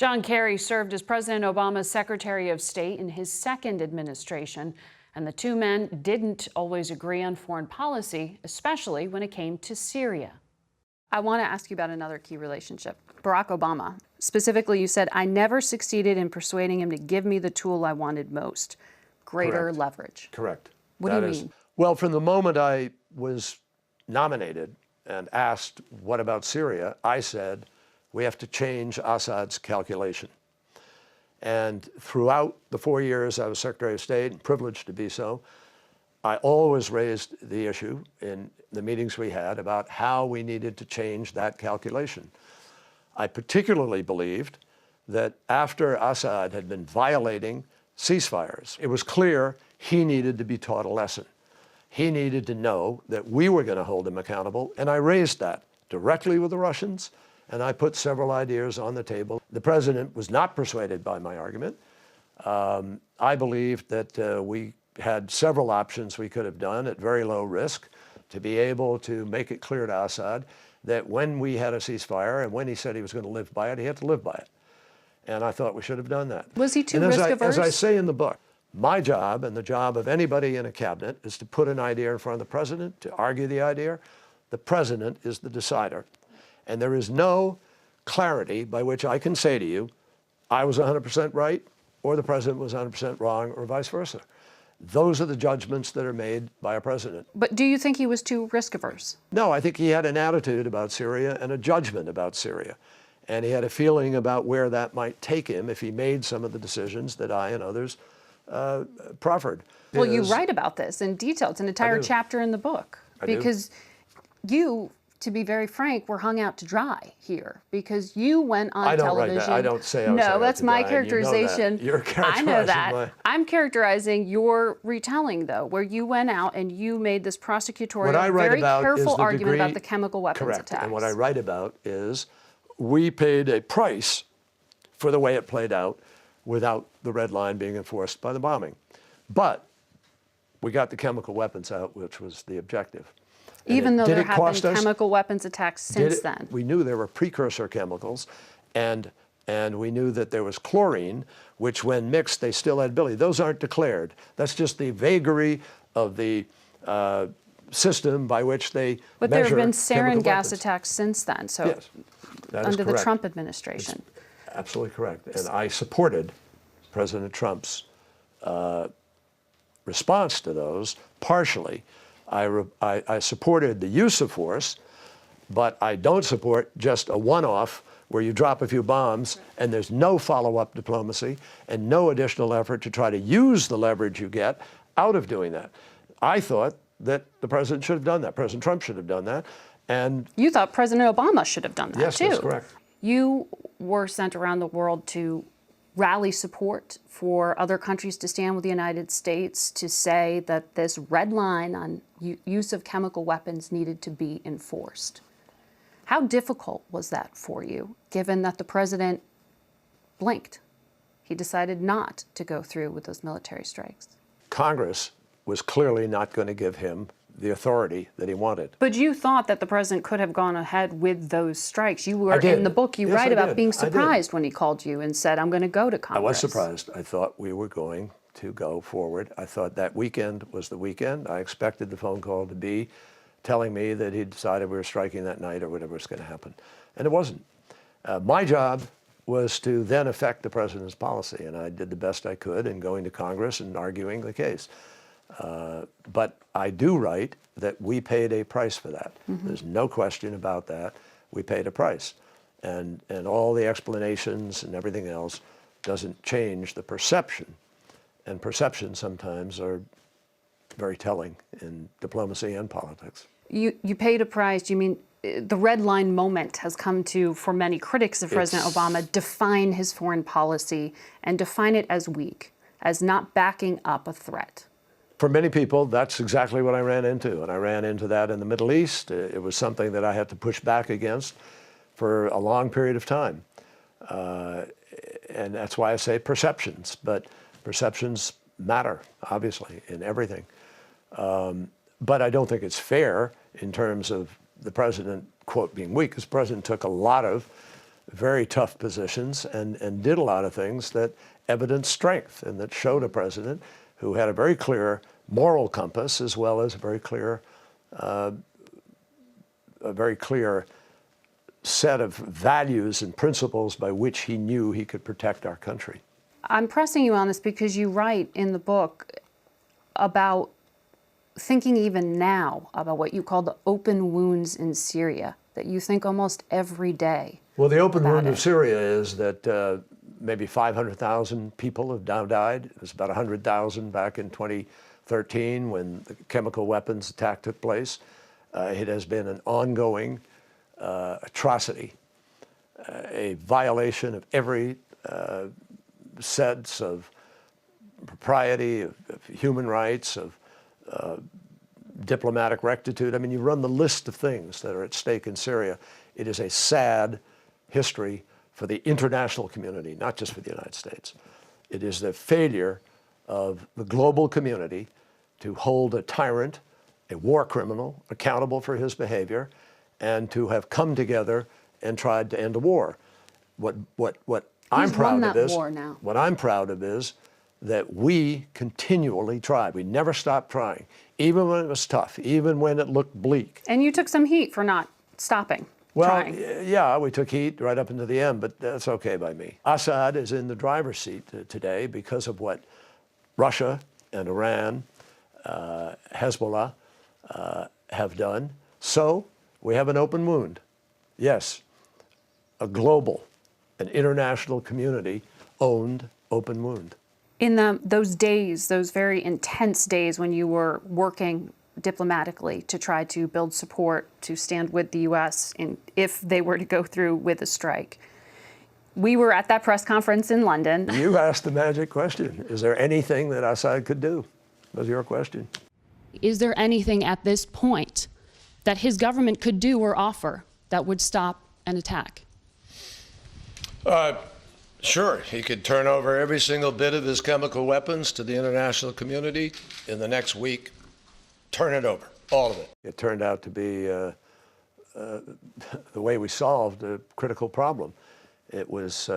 John Kerry served as President Obama's Secretary of State in his second administration, and the two men didn't always agree on foreign policy, especially when it came to Syria. I want to ask you about another key relationship. Barack Obama. Specifically, you said, I never succeeded in persuading him to give me the tool I wanted most, greater leverage. Correct. What do you mean? Well, from the moment I was nominated and asked, what about Syria, I said, we have to change Assad's calculation. And throughout the 4 years I was Secretary of State, and privileged to be so, I always raised the issue in the meetings we had about how we needed to change that calculation. I particularly believed that after Assad had been violating ceasefires, it was clear he needed to be taught a lesson. He needed to know that we were going to hold him accountable, and I raised that directly with the Russians, and I put several ideas on the table. The president was not persuaded by my argument. I believed that we had several options we could have done at very low risk to be able to make it clear to Assad that when we had a ceasefire and when he said he was going to live by it, he had to live by it. And I thought we should have done that. Was he too risk-averse? As I say in the book, my job and the job of anybody in a cabinet is to put an idea in front of the president, to argue the idea. The president is the decider. And there is no clarity by which I can say to you, I was 100% right, or the president was 100% wrong, or vice versa. Those are the judgments that are made by a president. But do you think he was too risk-averse? No, I think he had an attitude about Syria and a judgment about Syria. And he had a feeling about where that might take him if he made some of the decisions that I and others proffered. Well, you write about this in detail. It's an entire chapter in the book. Because you, to be very frank, were hung out to dry here. Because you went on television. I don't write that. I don't say I was hung out No, that's to my dry, characterization. You're characterizing I know that. I'm characterizing your retelling, though, where you went out and you made this prosecutorial, very careful argument about the chemical weapons attacks. And what I write about is we paid a price for the way it played out without the red line being enforced by the bombing. But we got the chemical weapons out, which was the objective. Even though there have been chemical weapons attacks since then. We knew there were precursor chemicals, and we knew that there was chlorine, which when mixed, they still had ability. Those aren't declared. That's just the vagary of the system by which they measure. But there have been sarin gas attacks since then, so yes, that is under the Trump administration. It's absolutely correct. And I supported President Trump's response to those partially. I supported the use of force, but I don't support just a one-off where you drop a few bombs and there's no follow-up diplomacy and no additional effort to try to use the leverage you get out of doing that. I thought that the president should have done that. President Trump should have done that. And you thought President Obama should have done that, yes, too. That's correct. You were sent around the world to rally support for other countries to stand with the United States to say that this red line on use of chemical weapons needed to be enforced. How difficult was that for you, given that the president blinked? He decided not to go through with those military strikes. Congress was clearly not going to give him the authority that he wanted. But you thought that the president could have gone ahead with those strikes. You were in the book, you write about being surprised when he called you and said, I'm going to go to Congress. I was surprised. I thought we were going to go forward. I thought that weekend was the weekend. I expected the phone call to be telling me that he decided we were striking that night or whatever was going to happen. And it wasn't. My job was to then affect the president's policy, and I did the best I could in going to Congress and arguing the case. But I do write that we paid a price for that. There's no question about that. We paid a price. And all the explanations and everything else doesn't change the perception. And perceptions sometimes are very telling in diplomacy and politics. You paid a price. You mean the red line moment has come to, for many critics of President Obama, define his foreign policy and define it as weak, as not backing up a threat. For many people, that's exactly what I ran into. And I ran into that in the Middle East. It was something that I had to push back against for a long period of time. And that's why I say perceptions. But perceptions matter, obviously, in everything. But I don't think it's fair in terms of the president, quote, being weak, because the president took a lot of very tough positions and did a lot of things that evidenced strength and that showed a president who had a very clear moral compass as well as a very clear set of values and principles by which he knew he could protect our country. I'm pressing you on this because you write in the book about thinking even now about what you call the open wounds in Syria, that you think almost every day. Well, the open wound of Syria is that maybe 500,000 people have now died. It was about 100,000 back in 2013 when the chemical weapons attack took place. It has been an ongoing atrocity, a violation of every sense of propriety, of human rights, of diplomatic rectitude. I mean, you run the list of things that are at stake in Syria. It is a sad history for the international community, not just for the United States. It is the failure of the global community to hold a tyrant, a war criminal, accountable for his behavior, and to have come together and tried to end a war. What I'm proud of is that we continually tried. We never stopped trying, even when it was tough, even when it looked bleak. And you took some heat for not stopping trying. Yeah, we took heat right up into the end, but that's okay by me. Assad is in the driver's seat today because of what Russia and Iran, Hezbollah have done. So we have an open wound. Yes, a global, an international community-owned open wound. In those days, those very intense days when you were working diplomatically to try to build support to stand with the U.S. if they were to go through with a strike, we were at that press conference in London. You asked the magic question. Is there anything that Assad could do? Was your question. Is there anything at this point that his government could do or offer that would stop an attack? Sure, he could turn over every single bit of his chemical weapons to the international community in the next week. Turn it over, all of it. It turned out to be the way we solved a critical problem. It was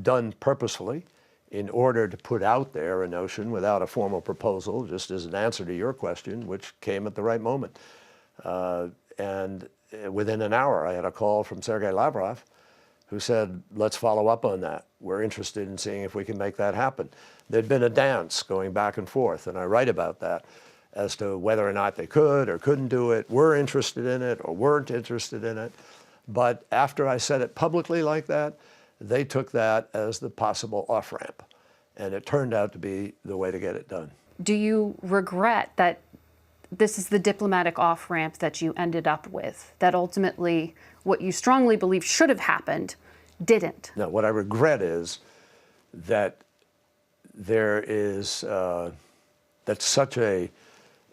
done purposefully in order to put out there a notion without a formal proposal, just as an answer to your question, which came at the right moment. And within an hour, I had a call from Sergei Lavrov, who said, let's follow up on that. We're interested in seeing if we can make that happen. There'd been a dance going back and forth, and I write about that as to whether or not they could or couldn't do it, were interested in it or weren't interested in it. But after I said it publicly like that, they took that as the possible off-ramp. And it turned out to be the way to get it done. Do you regret that this is the diplomatic off-ramp that you ended up with, that ultimately what you strongly believe should have happened didn't? No, what I regret is that there is, that's such a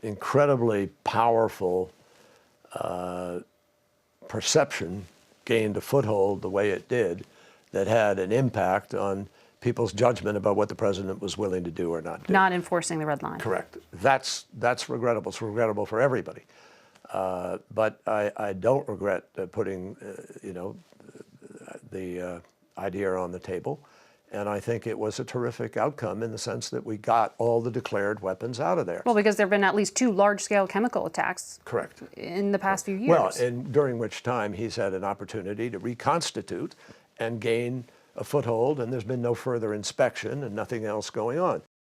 incredibly powerful perception gained a foothold the way it did that had an impact on people's judgment about what the president was willing to do or not do. Not enforcing the red line. Correct. That's regrettable. It's regrettable for everybody. But I don't regret putting, the idea on the table. And I think it was a terrific outcome in the sense that we got all the declared weapons out of there. Well, because there have been at least 2 large-scale chemical attacks. Correct. In the past few years. Well, and during which time he's had an opportunity to reconstitute and gain a foothold, and there's been no further inspection and nothing else going on.